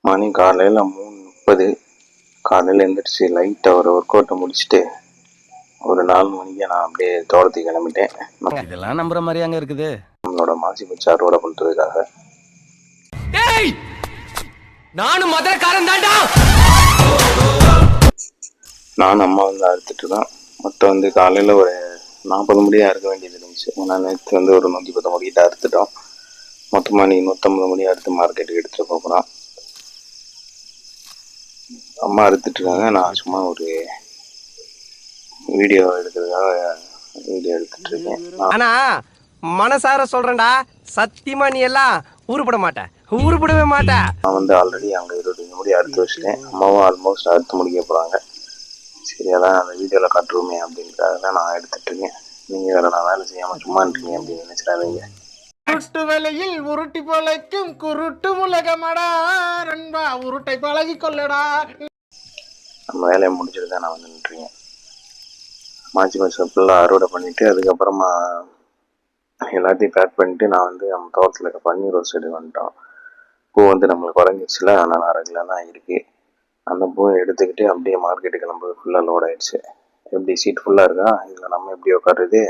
மணி காலையில் 3:30. காலையில் எழுந்திரிச்சு லைட்டாக ஒரு ஒர்க் அவுட்டை முடிச்சுட்டு ஒரு 4 மணிக்கு நான் அப்படியே தோட்டத்துக்கு கிளம்பிட்டேன். இதெல்லாம் நம்புற மாதிரியாங்க இருக்குது. நம்மளோட மாசி பச்சை அறுவடை பண்ணுறதுக்காக. நானும் மதுரக்காரன் தான்டா. நானும் அம்மா வந்து அறுத்துட்டு இருக்கோம். மொத்தம் வந்து காலையில் ஒரு 40 முடியாக அறுக்க வேண்டியது இருந்துச்சு. ஏன்னா நேற்று வந்து ஒரு 110 முடிக்கிட்ட அறுத்துட்டோம். மொத்தமாக நீ 150 முடி அறுத்து மார்க்கெட்டுக்கு எடுத்துகிட்டு போகிறோம். அம்மா அறுத்துட்டு இருக்காங்க. நான் சும்மா ஒரு வீடியோ எடுக்கிறதுக்காக வீடியோ எடுத்துட்டு இருக்கேன். ஆனா மனசார சொல்றேன்டா, சத்தியமா நீ எல்லாம் ஊருப்பட மாட்டேன், ஊருப்படவே மாட்டேன். நான் வந்து ஆல்ரெடி அங்கே 25 முடி அறுத்து வச்சுட்டேன். அம்மாவும் ஆல்மோஸ்ட் அறுத்து முடிக்க போகிறாங்க. சரி, அதான் அந்த வீடியோவில் காட்டுருமே அப்படின்றதுக்காக தான் நான் எடுத்துட்டு இருக்கேன். நீங்கள் வேறு நான் வேலை செய்யாமல் சும்மா இருக்கீங்க அப்படின்னு நினச்சிடாதீங்க. உருட்டு வேலையில் உருட்டி பழைக்கும் குருட்டு உலகமடா நண்பா, உருட்டை பழகி கொள்ளடா. நம்ம வேலையை முடிச்சுட்டு தான் நான் வந்து நின்றுருக்கேன். மாச்சி பச்சை ஃபுல்லாக அறுவடை பண்ணிவிட்டு அதுக்கப்புறமா எல்லாத்தையும் பேக் பண்ணிவிட்டு நான் வந்து நம்ம தோட்டத்தில் இருக்க பன்னீர் ரோஸ் செடி வந்துட்டோம். பூ வந்து நம்மளுக்கு குறைஞ்சிச்சுல, அதனால் 1/2 கிலோ தான் இருக்குது. அந்த பூவை எடுத்துக்கிட்டு அப்படியே மார்க்கெட்டுக்கு கிளம்புறது ஃபுல்லாக லோட் ஆகிடுச்சு. எப்படி சீட் ஃபுல்லாக இருக்கா, இதில் நம்ம எப்படி உட்காருது?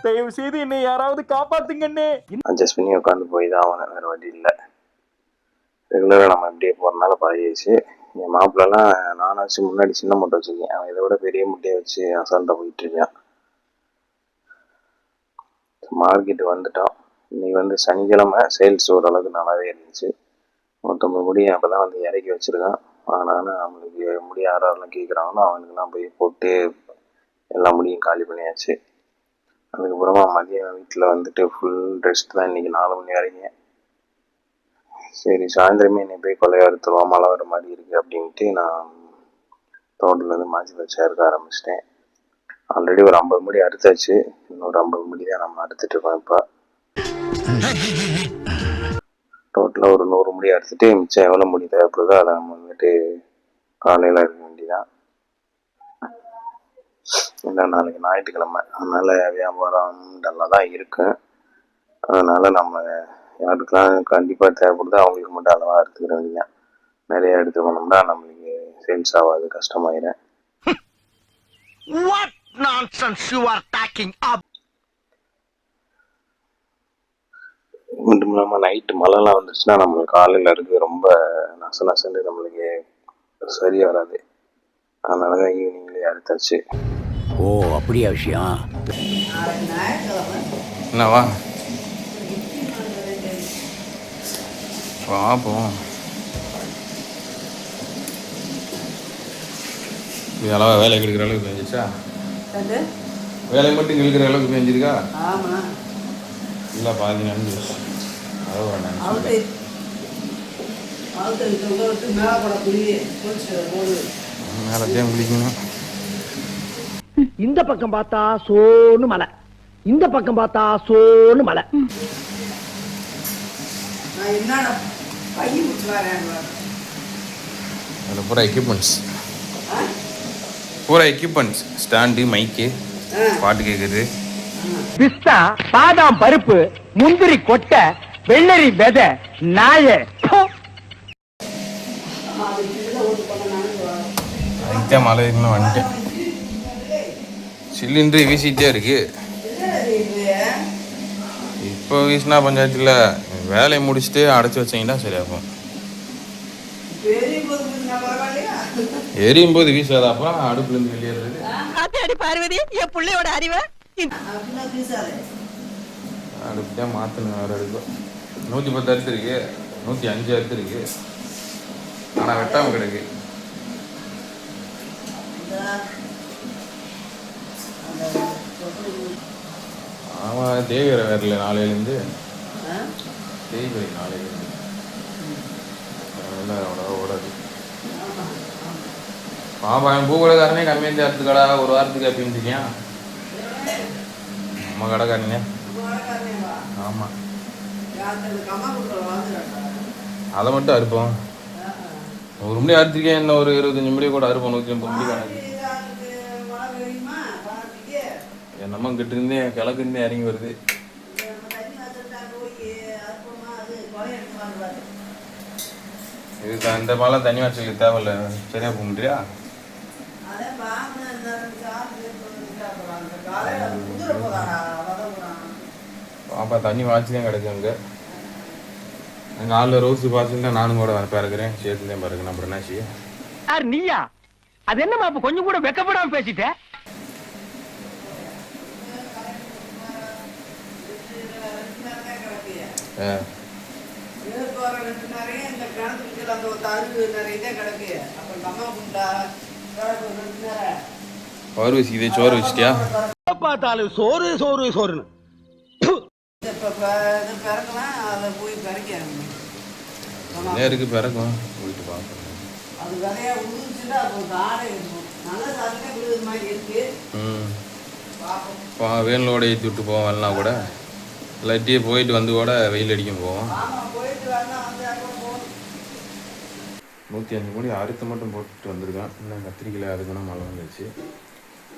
தயவு செய்து என்னை யாராவது காப்பாத்துங்கன்னே. அட்ஜஸ்ட் பண்ணி உட்காந்து போய் தான் ஆகணும், வேறு வழி இல்லை. ரெகுலராக நம்ம எப்படியே போகிறனால பழகிடுச்சு. என் மாப்பிள்ளலாம் நானாச்சும் முன்னாடி சின்ன மூட்டை வச்சுருக்கேன், அவன் இதை விட பெரிய மூட்டையை வச்சு அசால்ட்டாக போயிட்டுருக்கான். மார்க்கெட்டுக்கு வந்துட்டோம். இன்றைக்கி வந்து சனிக்கிழமை, சேல்ஸ் ஓரளவுக்கு நல்லாவே இருந்துச்சு. 150 முடியை அப்போ தான் வந்து இறக்கி வச்சுருக்கான். அதனால் நம்மளுக்கு முடி யாரெல்லாம் கேட்குறாங்களோ அவனுக்கெல்லாம் போய் போட்டு எல்லா முடியும் காலி பண்ணியாச்சு. அதுக்கப்புறமா மதியம் வீட்டில் வந்துட்டு ஃபுல் ரெஸ்ட் தான் இன்றைக்கி 4 மணி வரைக்கும். சரி, சாயந்தரமே என்னை போய் கொலையை அறுத்துருவோம், மழை வர மாதிரி இருக்குது அப்படின்ட்டு நான் தோட்டத்துலேருந்து மாச்சி பச்சை அறுக்க ஆரம்பிச்சிட்டேன். ஆல்ரெடி ஒரு 50 முடி அறுத்தாச்சு. இன்னொரு 50 முடி தான் நம்ம அறுத்துட்ருக்கோம். இப்போ டோட்டலாக ஒரு 100 முடி அறுத்துட்டு மிச்சம் எவ்வளோ முடி தேவைப்படுதோ அதை நம்ம வந்துட்டு காலையில் இருக்க வேண்டியதான். இல்லை, நாளைக்கு ஞாயிற்றுக்கிழமை, அதனால் வியாபாரம் நல்லா தான் இருக்கும். அதனால் நம்ம யாருக்கெல்லாம் கண்டிப்பாக தேவைப்படுதோ அவங்களுக்கு மட்டும் அளவாக எடுத்துக்கிற வேண்டியதான். நிறைய எடுத்து போனோம்னா நம்மளுக்கு சேல்ஸ் ஆகாது, கஷ்டமாயிடும். மட்டும் இல்லாமல் நைட்டு மழைலாம் வந்துருச்சுன்னா நம்மளுக்கு காலையில் இருக்குது ரொம்ப நசன்னு நம்மளுக்கு சரியாக வராது. அதனால தான் ஈவினிங்லேயே அறுத்தாச்சு. ஓ, அப்படியா விஷயம்? என்னவா பார்ப்போம். அளவா வேலை கிடைக்கிற அளவுக்கு பெஞ்சிச்சா? வேலை மட்டும் கிழக்கிற அளவுக்கு பெஞ்சிருக்கா? இல்லை, பாதி நன்றிச்சு. மேலத்தையும் குளிக்கணும். இந்த பக்கம் பார்த்தா சோன்னு மலை, இந்த பக்கம் பார்த்தா சோன்னு மலை. அதில் பூரா எக்யூப்மெண்ட்ஸ் ஸ்டாண்டு, மைக்கு, பாட்டு கேட்குறது, பிஸ்தா, பாதாம் பருப்பு, முந்திரி கொட்டை, வெள்ளரி விதை, நாய. அதுதான் மழை இருக்குன்னு வந்துட்டேன். சிலிண்டரு வீசிட்டே இருக்கு. இப்போ வீசினா பஞ்சாயத்தில் வேலையை முடிச்சுட்டு அடைச்சி வச்சிங்கன்னா சரியாகும். எரியும் போது வீசாதாப்பா, அடுப்புலேருந்து வெளியேறது. பார்வதி, என் பிள்ளையோட அறிவை அடுப்பு தான் மாற்றணும். வேறு அடுப்பு 110 அறுத்து இருக்கு, 105 அறுத்து இருக்கு. ஆனால் வெட்டாமல் கிடக்கு. ஆமாம், தேய்கிற வேறல நாளையிலேருந்து தேய்கிற நாளையிலேருந்து அவ்வளோ ஓடாது. பாப்பா, என் பூ கடைக்காரனே கம்மியாக அறுத்துக்கடா ஒரு வாரத்துக்கு அப்படின்னு இருக்கியான் நம்ம கடைக்காரங்க. ஆமாம், அதை மட்டும் அறுப்போம். 1 மணி அறுத்துருக்கேன், இன்னும் ஒரு 25 மணி கூட அறுப்போம். 150 மணி கணக்கு. என் நம்ம கிட்டேருந்தே கிழக்குருந்தே இறங்கி வருது. இது இந்த பாலம் தண்ணி வச்சு தேவையில்ல, சரியா போக முடியா? பாப்பா தண்ணி வாய்ச்சி தான் கிடக்கு அங்கே. அங்கே ஆளில் ரோஸு பாய்ச்சுன்னா நானும் கூட பிறகுறேன், சேர்த்து தான் பிறகு அப்புறம் என்ன செய்ய? யார் நீயா? அது என்னமா அப்ப கொஞ்சம் கூட வெக்கப்படாம பேசிட்ட? பருவசி இதே சோறு வச்சிட்டியா? பார்த்தாலும் சோறு சோறு சோறுன்னு. நேருக்கு பிறக்கும் போயிட்டு பார்க்கணும். வேனலோட ஏற்றி விட்டு போவோம் எல்லாம் கூட, இல்லாட்டியே போயிட்டு வந்து கூட வெயில் அடிக்கும் போவோம். 105 மூடி அறுத்து மட்டும் போட்டு வந்திருக்கான். இன்னும் கத்திரிக்கையில் அதுக்குன்னா மழை வந்துடுச்சு.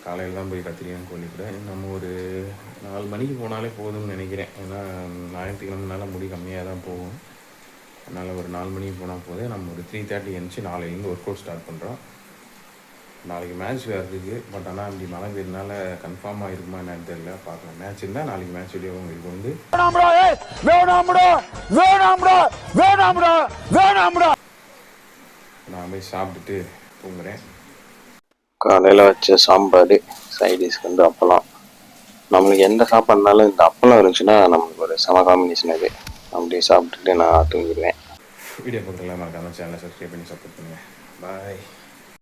காலையில் தான் போய் கத்திரிக்காய் கோழிக்கூட நம்ம ஒரு 4 மணிக்கு போனாலே போதும்னு நினைக்கிறேன். ஏன்னா ஞாயிற்றுக்கிழமைனால முடி கம்மியாக தான் போகும். அதனால் ஒரு 4 மணிக்கு போனால் போதும். நம்ம ஒரு 3:30 எழுந்துச்சு நாளையிலேருந்து ஒர்க் அவுட் ஸ்டார்ட் பண்ணுறோம். நாளைக்கு மேட்ச் வேறு இருக்குது. பட் ஆனால் அப்படி மழை பெய்யறதுனால கன்ஃபார்மாக இருக்குமா என்னன்னு தெரியல, பார்க்கலாம். மேட்ச் இருந்தால் நாளைக்கு மேட்ச் வீடியோவும் உங்களுக்கு வந்து நான் போய் சாப்பிட்டுட்டு தூங்குறேன். காலையில் வச்ச சாம்பார், சைடிஷ்க்கு வந்து அப்பளம். நம்மளுக்கு எந்த சாப்பாடுனாலும் இந்த அப்பளம் இருந்துச்சுன்னா நம்மளுக்கு ஒரு செம காம்பினேஷன் இது. அப்படியே சாப்பிட்டுட்டு நான் தூங்கிடுவேன். வீடியோ பார்க்குறதுல மறக்காம சேனலை சப்ஸ்கிரைப் பண்ணி சப்போர்ட் பண்ணுங்கள். பாய்.